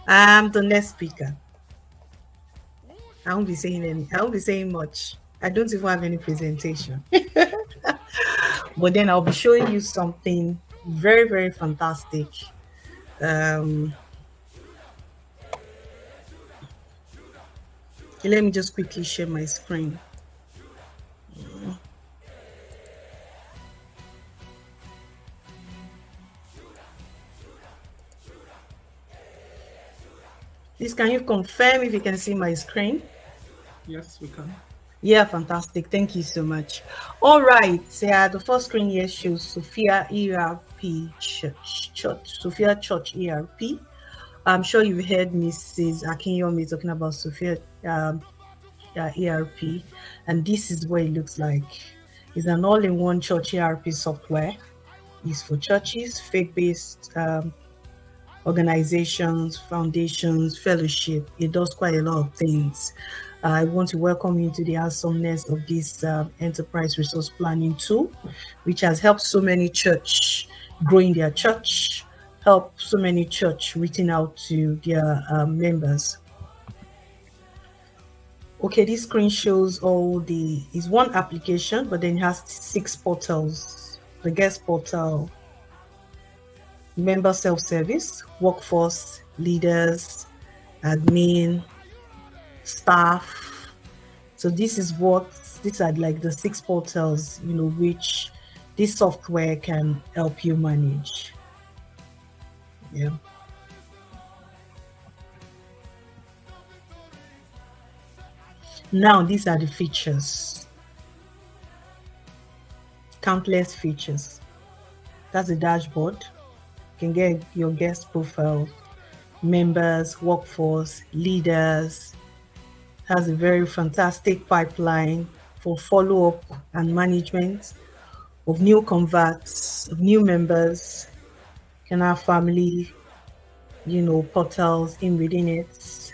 The next speaker. I won't be saying any. I won't be saying much. I don't even have any presentation. But then I'll be showing you something very, very fantastic. Um, Let me just quickly share my screen. Please, can you confirm if you can see my screen? Yes, we can. Yeah, fantastic. Thank you so much. All right. The first screen here shows Sophia ERP Church, Sophia Church ERP. I'm sure you've heard Mrs. Akinyomi talking about Sophia ERP, and this is what it looks like. It's an all-in-one church ERP software. It's for churches, faith-based organizations, foundations, fellowship. It does quite a lot of things. I want to welcome you to the awesomeness of this enterprise resource planning tool, which has helped so many church grow in their church, help so many church reaching out to their members. Okay, this screen shows is one application, but then it has 6 portals. The guest portal, member self-service, workforce, leaders, admin, staff. So these are like the 6 portals, which this software can help you manage. Yeah. Now these are the features. Countless features. That's the dashboard. You can get your guest profile, members, workforce, leaders. Has a very fantastic pipeline for follow-up and management of new converts, of new members. You can have family, portals within it.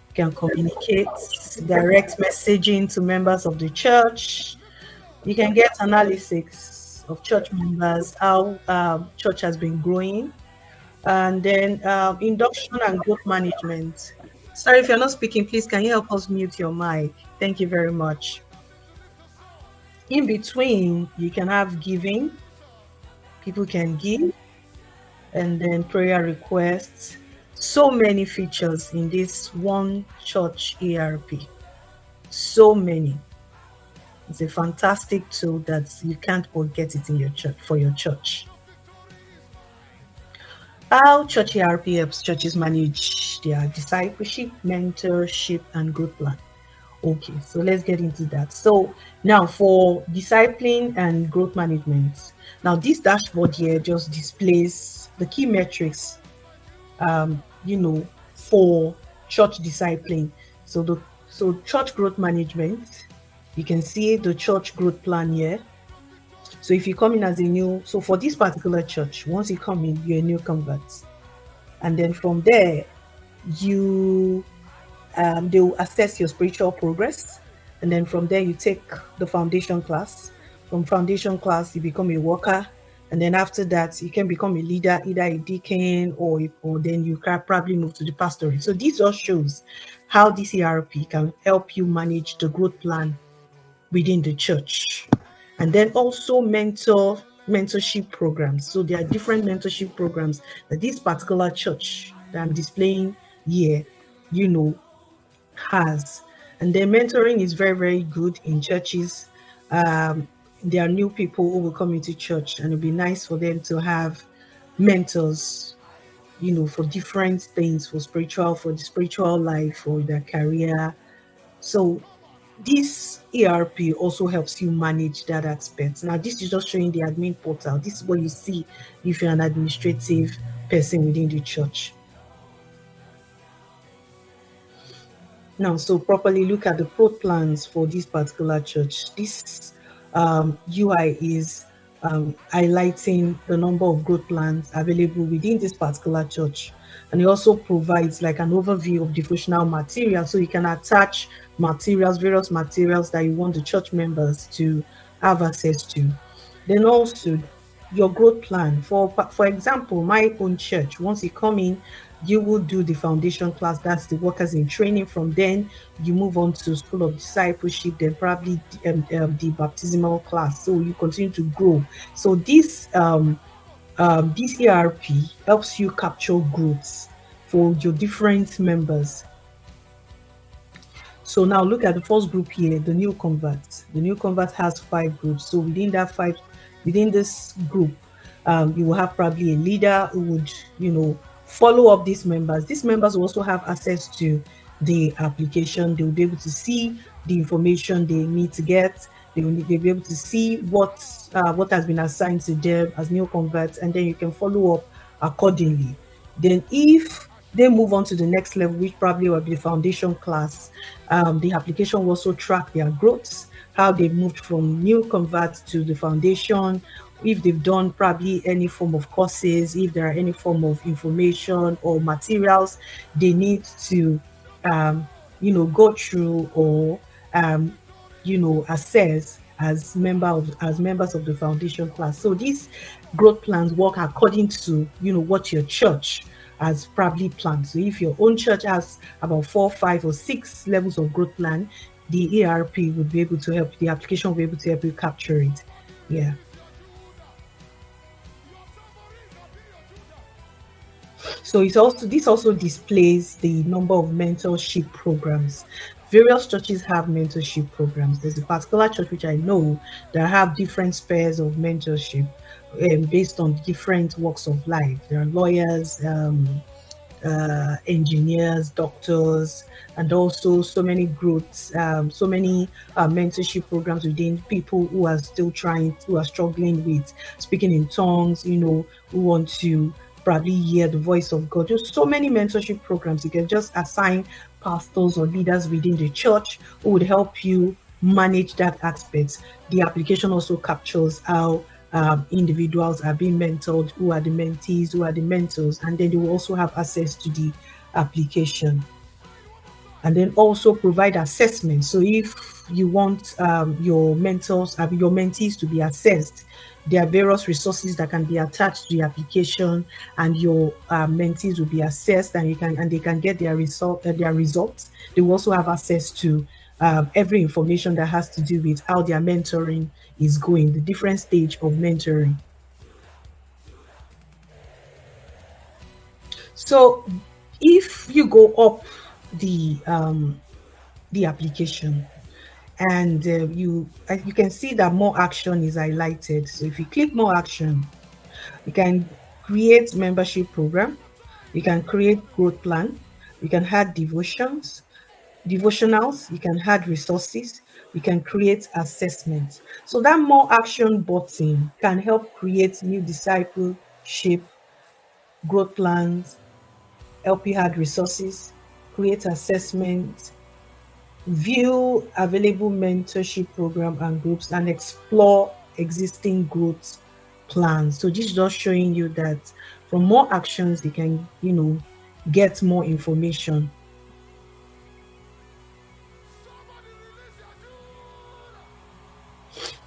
You can communicate, direct messaging to members of the church. You can get analysis of church members, how church has been growing, and then induction and growth management. Sorry, if you're not speaking, please can you help us mute your mic? Thank you very much. In between, you can have giving. People can give, and then prayer requests. So many features in this one church ERP. So many. It's a fantastic tool that you can't forget it in your church for your church. How church ERP helps churches manage their discipleship, mentorship, and growth plan. Okay, so let's get into that. So now for discipline and growth management. Now this dashboard here just displays the key metrics, for church discipline. So church growth management, you can see the church growth plan here. So if you come in as so for this particular church, once you come in, you're a new convert. And then from there, they will assess your spiritual progress. And then from there, you take the foundation class. From foundation class, you become a worker. And then after that, you can become a leader, either a deacon or then you can probably move to the pastorate. So this just shows how this ERP can help you manage the growth plan within the church. And then also mentorship programs. So there are different mentorship programs that this particular church that I'm displaying here, has. And then mentoring is very, very good in churches. There are new people who will come into church, and it'll be nice for them to have mentors, for different things, for the spiritual life, for their career. So this ERP also helps you manage that aspect. Now, this is just showing the admin portal. This is what you see if you're an administrative person within the church. Now, so properly look at the growth plans for this particular church. This UI is highlighting the number of growth plans available within this particular church. And it also provides like an overview of devotional material, so you can attach various materials that you want the church members to have access to. Then also your growth plan. For example, my own church, once you come in, you will do the foundation class, that's the workers in training. From then you move on to School of Discipleship, then probably the baptismal class, so you continue to grow. So this ERP helps you capture growth for your different members. So now look at the first group here, the new converts. The new convert has 5 groups. So within this group, you will have probably a leader who would, follow up these members. These members will also have access to the application. They will be able to see the information they need to get. They'll be able to see what has been assigned to them as new converts, and then you can follow up accordingly. Then if they move on to the next level, which probably will be the foundation class, the application will also track their growths, how they moved from new converts to the foundation, if they've done probably any form of courses, if there are any form of information or materials they need to, go through or, assess as members of the foundation class. So these growth plans work according to what your church has probably planned. So if your own church has about 4, 5, or 6 levels of growth plan, the ERP would be able to help. The application will be able to help you capture it. Yeah. So this also displays the number of mentorship programs. Various churches have mentorship programs. There's a particular church which I know that have different spheres of mentorship based on different walks of life. There are lawyers, engineers, doctors, and also so many groups, so many mentorship programs within people who are struggling with speaking in tongues, who want to probably hear the voice of God. There's so many mentorship programs. You can just assign pastors or leaders within the church who would help you manage that aspect. The application also captures how individuals are being mentored, who are the mentees, who are the mentors, and then they will also have access to the application. And then also provide assessment. So if you want your mentees to be assessed, there are various resources that can be attached to the application, and your mentees will be assessed, and they can get their results. They will also have access to every information that has to do with how their mentoring is going, the different stage of mentoring. So if you go up the application, and you can see that more action is highlighted. So if you click more action, you can create membership program, you can create growth plan, you can add devotionals, you can add resources, you can create assessments. So that more action button can help create new discipleship growth plans, help you add resources, create assessments, view available mentorship program and groups, and explore existing growth plans. So this is just showing you that from more actions, you can, get more information.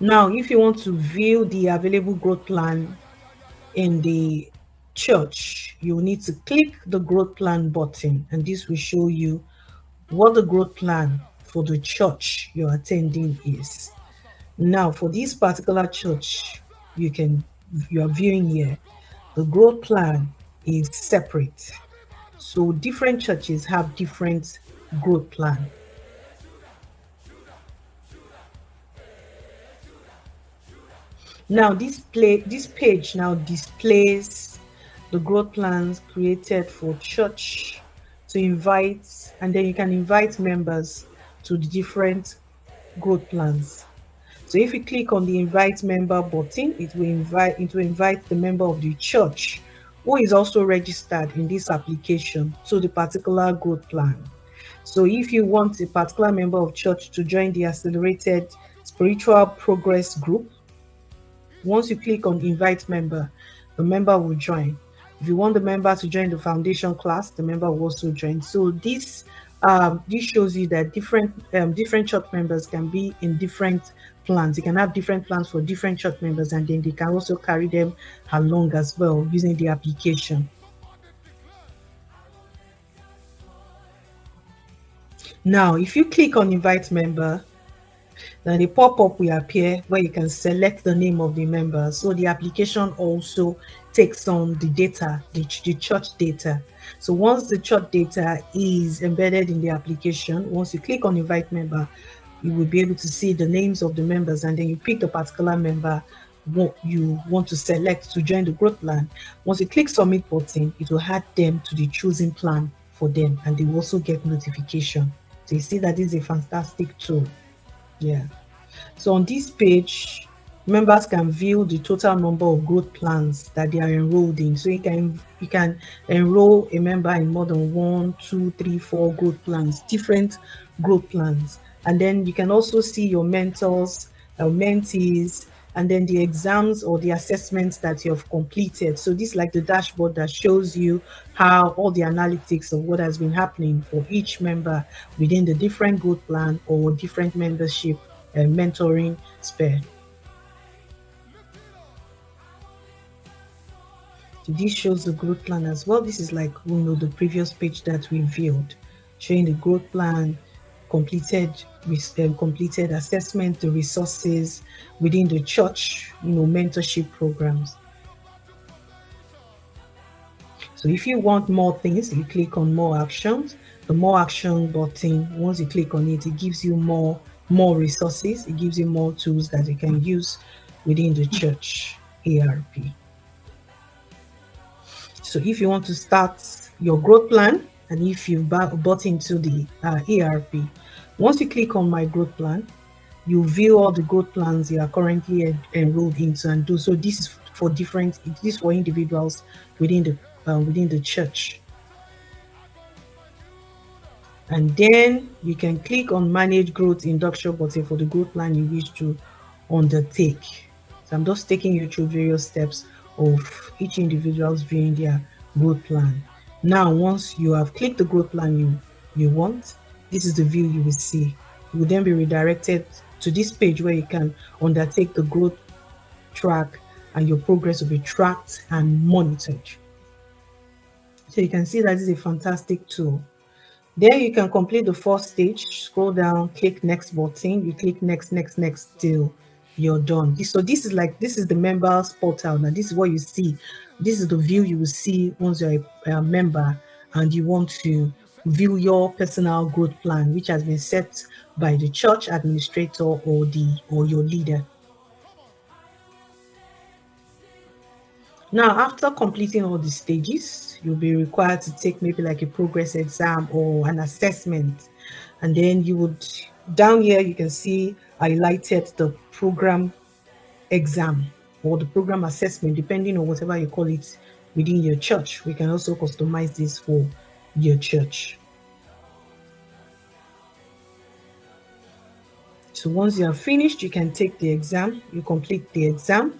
Now, if you want to view the available growth plan in the church, you need to click the growth plan button, and this will show you what the growth plan for the church you're attending is. Now, for this particular church you are viewing here, the growth plan is separate. So different churches have different growth plan. Now this page now displays the growth plans created for church to invite, and then you can invite members to the different growth plans. So if you click on the invite member button, it will invite the member of the church who is also registered in this application to the particular growth plan. So if you want a particular member of church to join the accelerated spiritual progress group, once you click on invite member, the member will join. If you want the member to join the foundation class, the member will also join. So this shows you that different church members can be in different plans. You can have different plans for different church members, and then they can also carry them along as well using the application. Now, if you click on invite member, then a pop-up will appear where you can select the name of the member. So the application also takes on the data, the church data. So once the church data is embedded in the application, once you click on invite member, you will be able to see the names of the members, and then you pick the particular member what you want to select to join the growth plan. Once you click submit button, it will add them to the choosing plan for them, and they will also get notification. So you see that this is a fantastic tool. Yeah. So on this page, members can view the total number of growth plans that they are enrolled in. So you can enroll a member in more than 1, 2, 3, 4 growth plans, different growth plans. And then you can also see your mentors, mentees, and then the exams or the assessments that you have completed. So this is like the dashboard that shows you how all the analytics of what has been happening for each member within the different growth plan or different membership mentoring spare. So this shows the growth plan as well. This is like the previous page that we viewed, showing the growth plan, completed completed assessment, the resources within the church, mentorship programs. So if you want more things, you click on more actions. The more action button, once you click on it, it gives you more resources. It gives you more tools that you can use within the church ERP. So if you want to start your growth plan, and if you've bought into the ERP, once you click on my growth plan, you view all the growth plans you are currently enrolled into and do. So this is for individuals within the church. And then you can click on manage growth induction button for the growth plan you wish to undertake. So I'm just taking you through various steps of each individual's viewing their growth plan. Now, once you have clicked the growth plan you want, this is the view you will see. You will then be redirected to this page where you can undertake the growth track, and your progress will be tracked and monitored. So you can see that this is a fantastic tool. Then you can complete the first stage, scroll down, click next button, you click next till you're done. So this is the members portal. Now this is what you see. This is the view you will see once you're a member and you want to view your personal growth plan, which has been set by the church administrator or your leader. Now, after completing all the stages, you'll be required to take maybe like a progress exam or an assessment. And then down here, you can see highlighted the program exam or the program assessment, depending on whatever you call it within your church. We can also customize this for your church. So once you are finished, you can take the exam, you complete the exam.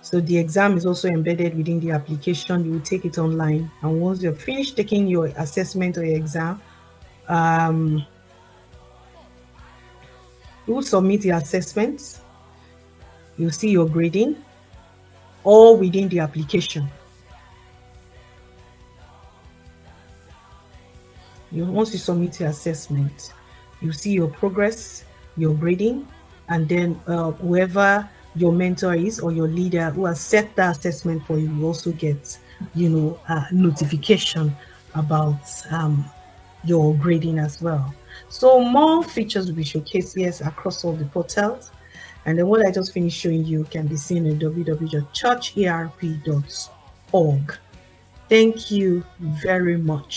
So the exam is also embedded within the application. You will take it online. And once you're finished taking your assessment or your exam, you will submit the assessments. You'll see your grading all within the application. Once you submit your assessment, you see your progress, your grading, and then whoever your mentor is or your leader who has set the assessment for you will also get, a notification about your grading as well. So more features will be showcased here across all the portals. And then what I just finished showing you can be seen at www.churcherp.org. Thank you very much.